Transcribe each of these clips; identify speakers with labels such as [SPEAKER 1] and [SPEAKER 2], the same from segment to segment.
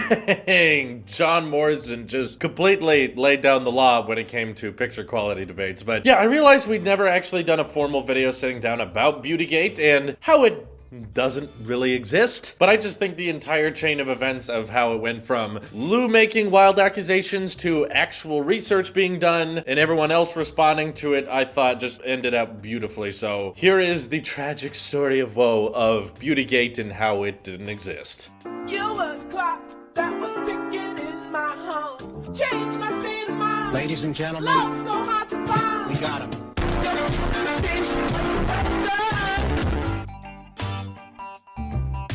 [SPEAKER 1] Dang, John Morrison just completely laid down the law when it came to picture quality debates. But yeah, I realized we'd never actually done a formal video sitting down about Beautygate and how it doesn't really exist. But I just think the entire chain of events of how it went from Lou making wild accusations to actual research being done and everyone else responding to it, I thought just ended up beautifully. So here is the tragic story of woe of Beautygate and how it didn't exist.
[SPEAKER 2] You were the clock that was ticking in my home. Changed my state of mind.
[SPEAKER 3] Ladies and gentlemen,
[SPEAKER 2] Love so hard to find.
[SPEAKER 3] we got him.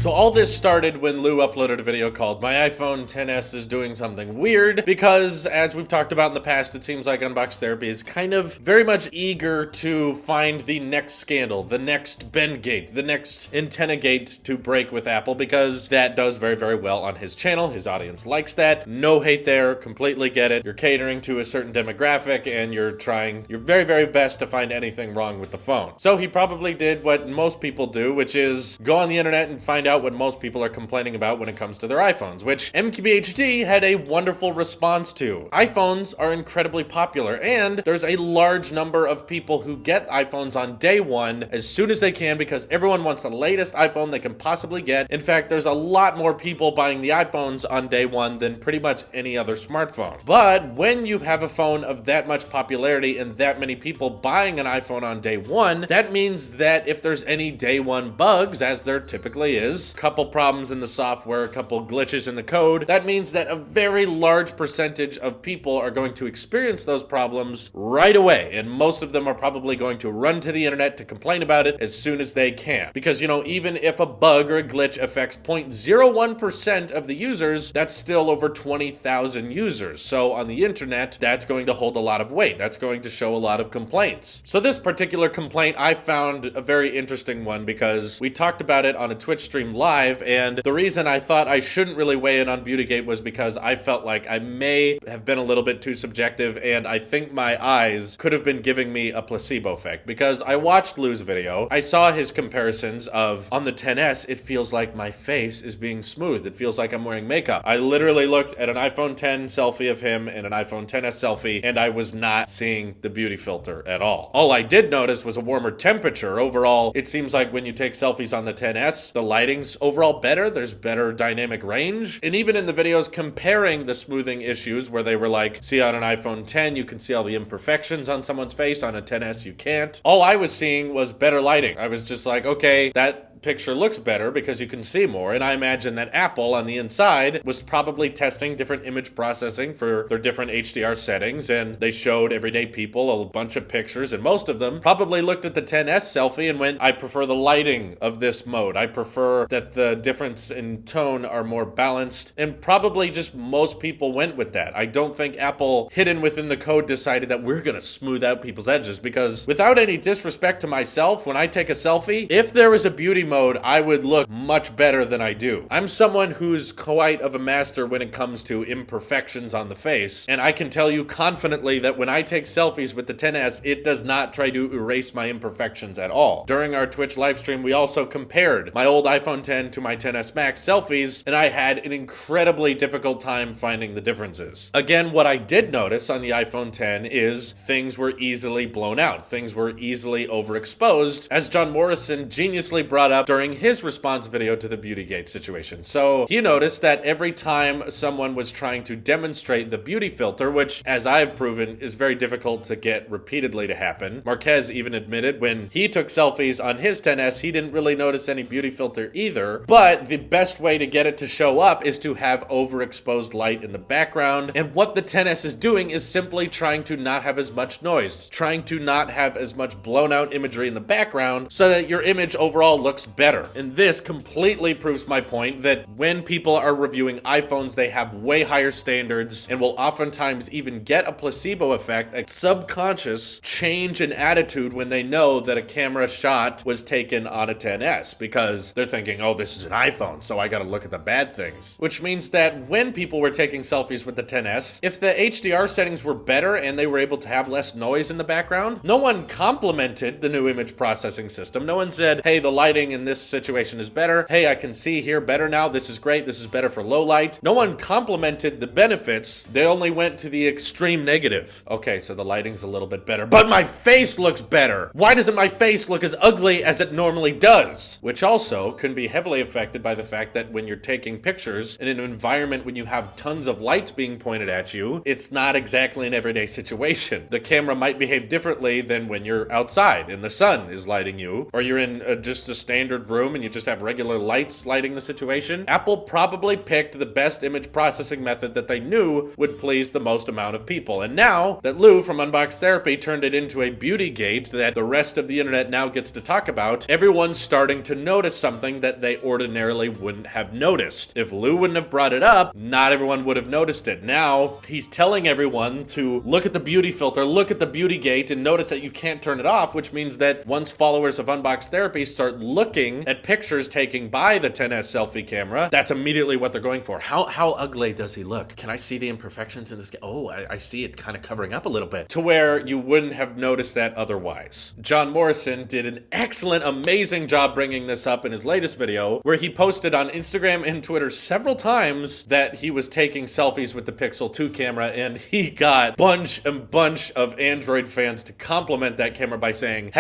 [SPEAKER 1] So all this started when Lou uploaded a video called "My iPhone XS is doing something weird," because as we've talked about in the past, it seems like Unbox Therapy is kind of very much eager to find the next scandal, the next Bengate, the next antenna gate to break with Apple, because that does very, very well on his channel. His audience likes that. No hate there, completely get it. You're catering to a certain demographic and you're trying your very, very best to find anything wrong with the phone. So he probably did what most people do, which is go on the internet and find out what most people are complaining about when it comes to their iPhones, which MQBHD had a wonderful response to. iPhones are incredibly popular, and there's a large number of people who get iPhones on day one as soon as they can because everyone wants the latest iPhone they can possibly get. In fact, there's a lot more people buying the iPhones on day one than pretty much any other smartphone. But when you have a phone of that much popularity and that many people buying an iPhone on day one, that means that if there's any day one bugs, as there typically is, couple problems in the software, a couple glitches in the code, that means that a very large percentage of people are going to experience those problems right away, and most of them are probably going to run to the internet to complain about it as soon as they can. Because, you know, even if a bug or a glitch affects 0.01% of the users, that's still over 20,000 users. So on the internet, that's going to hold a lot of weight. That's going to show a lot of complaints. So this particular complaint I found a very interesting one because we talked about it on a Twitch stream live, and the reason I thought I shouldn't really weigh in on Beautygate was because I felt like I may have been a little bit too subjective, and I think my eyes could have been giving me a placebo effect because I watched Lou's video. I saw his comparisons of, on the XS, it feels like my face is being smooth. It feels like I'm wearing makeup. I literally looked at an iPhone X selfie of him and an iPhone XS selfie, and I was not seeing the beauty filter at all. All I did notice was a warmer temperature. Overall, it seems like when you take selfies on the XS, the lighting's overall better. There's better dynamic range. And even in the videos comparing the smoothing issues where they were like, see on an iPhone X, you can see all the imperfections on someone's face. On a XS, you can't. All I was seeing was better lighting. I was just like, okay, that picture looks better because you can see more. And I imagine that Apple on the inside was probably testing different image processing for their different HDR settings, and they showed everyday people a bunch of pictures, and most of them probably looked at the XS selfie and went, I prefer the lighting of this mode. I prefer that the difference in tone are more balanced, and probably just most people went with that. I don't think Apple, hidden within the code, decided that we're gonna smooth out people's edges, because without any disrespect to myself, when I take a selfie, if there was a beauty mode, I would look much better than I do. I'm someone who's quite of a master when it comes to imperfections on the face, and I can tell you confidently that when I take selfies with the XS, it does not try to erase my imperfections at all. During our Twitch livestream, we also compared my old iPhone X to my XS Max selfies, and I had an incredibly difficult time finding the differences. Again, what I did notice on the iPhone X is things were easily blown out. Things were easily overexposed, as John Morrison geniusly brought up during his response video to the Beautygate situation. So he noticed that every time someone was trying to demonstrate the beauty filter, which, as I've proven, is very difficult to get repeatedly to happen. Marquez even admitted when he took selfies on his XS, he didn't really notice any beauty filter either. But the best way to get it to show up is to have overexposed light in the background. And what the XS is doing is simply trying to not have as much noise, trying to not have as much blown out imagery in the background so that your image overall looks better. And this completely proves my point that when people are reviewing iPhones, they have way higher standards and will oftentimes even get a placebo effect, a subconscious change in attitude when they know that a camera shot was taken on a XS, because they're thinking, oh, this is an iPhone, so I gotta look at the bad things. Which means that when people were taking selfies with the XS, if the HDR settings were better and they were able to have less noise in the background, no one complimented the new image processing system. No one said, hey, the lighting in this situation is better. Hey, I can see here better now. This is great. This is better for low light. No one complimented the benefits. They only went to the extreme negative. Okay, so the lighting's a little bit better, but my face looks better. Why doesn't my face look as ugly as it normally does? Which also can be heavily affected by the fact that when you're taking pictures in an environment when you have tons of lights being pointed at you, it's not exactly an everyday situation. The camera might behave differently than when you're outside and the sun is lighting you, or you're in just a standard room and you just have regular lights lighting the situation. Apple probably picked the best image processing method that they knew would please the most amount of people. And now that Lou from Unbox Therapy turned it into a beauty gate that the rest of the internet now gets to talk about, everyone's starting to notice something that they ordinarily wouldn't have noticed. If Lou wouldn't have brought it up, not everyone would have noticed it. Now he's telling everyone to look at the beauty filter, look at the beauty gate, and notice that you can't turn it off, which means that once followers of Unbox Therapy start looking at pictures taken by the XS selfie camera, that's immediately what they're going for. How ugly does he look? Can I see the imperfections in this? Oh, I see it kind of covering up a little bit to where you wouldn't have noticed that otherwise. John Morrison did an excellent, amazing job bringing this up in his latest video, where he posted on Instagram and Twitter several times that he was taking selfies with the Pixel 2 camera, and he got bunch of Android fans to compliment that camera by saying,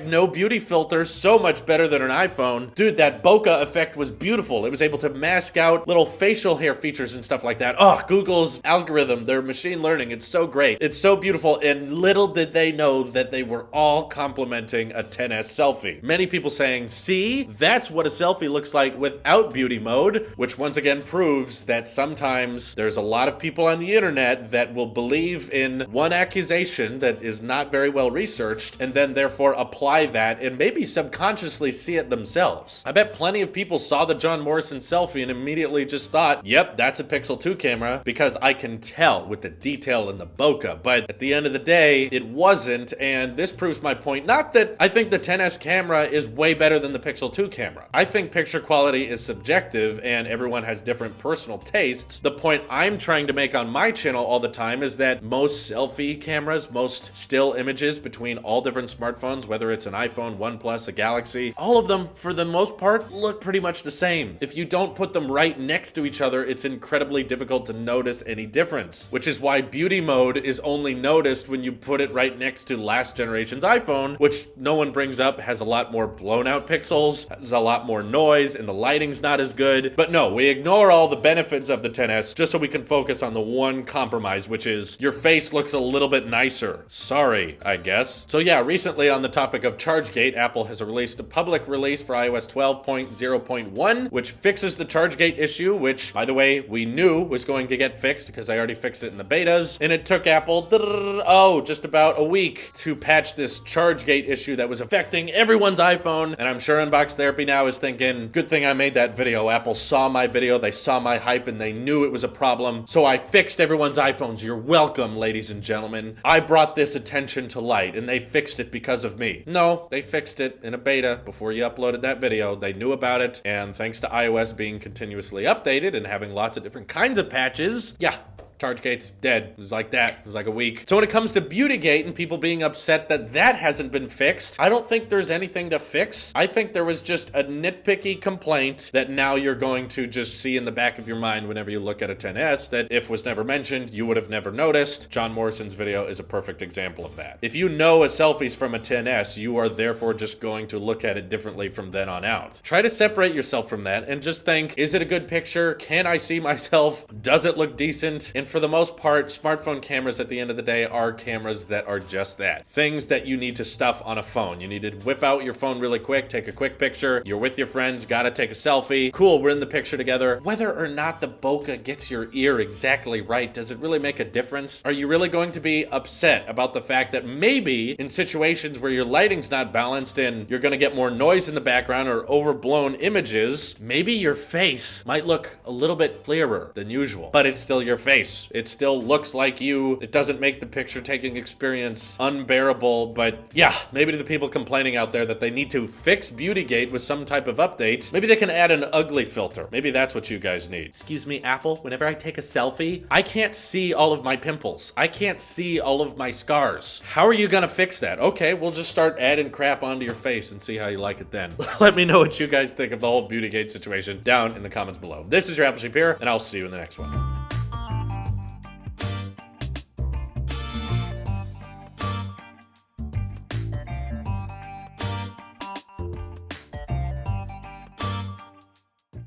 [SPEAKER 1] #no beauty filter, so much better than an iPhone. Dude, that bokeh effect was beautiful. It was able to mask out little facial hair features and stuff like that. Oh, Google's algorithm, their machine learning, it's so great. It's so beautiful, and little did they know that they were all complimenting a XS selfie. Many people saying, see, that's what a selfie looks like without beauty mode, which once again proves that sometimes there's a lot of people on the internet that will believe in one accusation that is not very well researched and then therefore apply that and maybe subconsciously see it themselves. I bet plenty of people saw the John Morrison selfie and immediately just thought, yep, that's a Pixel 2 camera because I can tell with the detail in the bokeh. But at the end of the day, it wasn't, and this proves my point. Not that I think the XS camera is way better than the Pixel 2 camera. I think picture quality is subjective and everyone has different personal tastes. The point I'm trying to make on my channel all the time is that most selfie cameras, most still images between all different smartphones, whether it's an iPhone, OnePlus, a Galaxy, all of them for the most part look pretty much the same. If you don't put them right next to each other, it's incredibly difficult to notice any difference, which is why beauty mode is only noticed when you put it right next to last generation's iPhone, which no one brings up, has a lot more blown out pixels, has a lot more noise, and the lighting's not as good. But no, we ignore all the benefits of the XS just so we can focus on the one compromise, which is your face looks a little bit nicer. Sorry, I guess. So yeah, recently on the topic of ChargeGate, Apple has released a public release for iOS 12.0.1, which fixes the ChargeGate issue, which, by the way, we knew was going to get fixed because I already fixed it in the betas, and it took Apple, just about a week to patch this ChargeGate issue that was affecting everyone's iPhone, and I'm sure Unbox Therapy now is thinking, good thing I made that video. Apple saw my video, they saw my hype, and they knew it was a problem, so I fixed everyone's iPhones. You're welcome, ladies and gentlemen. I brought this attention to light, and they fixed it because of me. No, they fixed it in a beta before you uploaded that video. They knew about it, and thanks to iOS being continuously updated and having lots of different kinds of patches, yeah, ChargeGate's dead. It was like that. It was like a week. So when it comes to Beautygate and people being upset that that hasn't been fixed, I don't think there's anything to fix. I think there was just a nitpicky complaint that now you're going to just see in the back of your mind whenever you look at a XS that if was never mentioned, you would have never noticed. John Morrison's video is a perfect example of that. If you know a selfie's from a XS, you are therefore just going to look at it differently from then on out. Try to separate yourself from that and just think, is it a good picture? Can I see myself? Does it look decent? And for the most part, smartphone cameras at the end of the day are cameras that are just that. Things that you need to stuff on a phone. You need to whip out your phone really quick, take a quick picture. You're with your friends, gotta take a selfie. Cool, we're in the picture together. Whether or not the bokeh gets your ear exactly right, does it really make a difference? Are you really going to be upset about the fact that maybe in situations where your lighting's not balanced and you're gonna get more noise in the background or overblown images, maybe your face might look a little bit clearer than usual, but it's still your face. face. It still looks like you. It doesn't make the picture taking experience unbearable. But yeah, maybe to the people complaining out there that they need to fix Beautygate with some type of update, maybe they can add an ugly filter. Maybe that's what you guys need. Excuse me, Apple, whenever I take a selfie, I can't see all of my pimples. I can't see all of my scars. How are you gonna fix that? Okay, we'll just start adding crap onto your face and see how you like it then. Let me know what you guys think of the whole Beautygate situation down in the comments below. This is your Apple Sheep here, and I'll see you in the next one.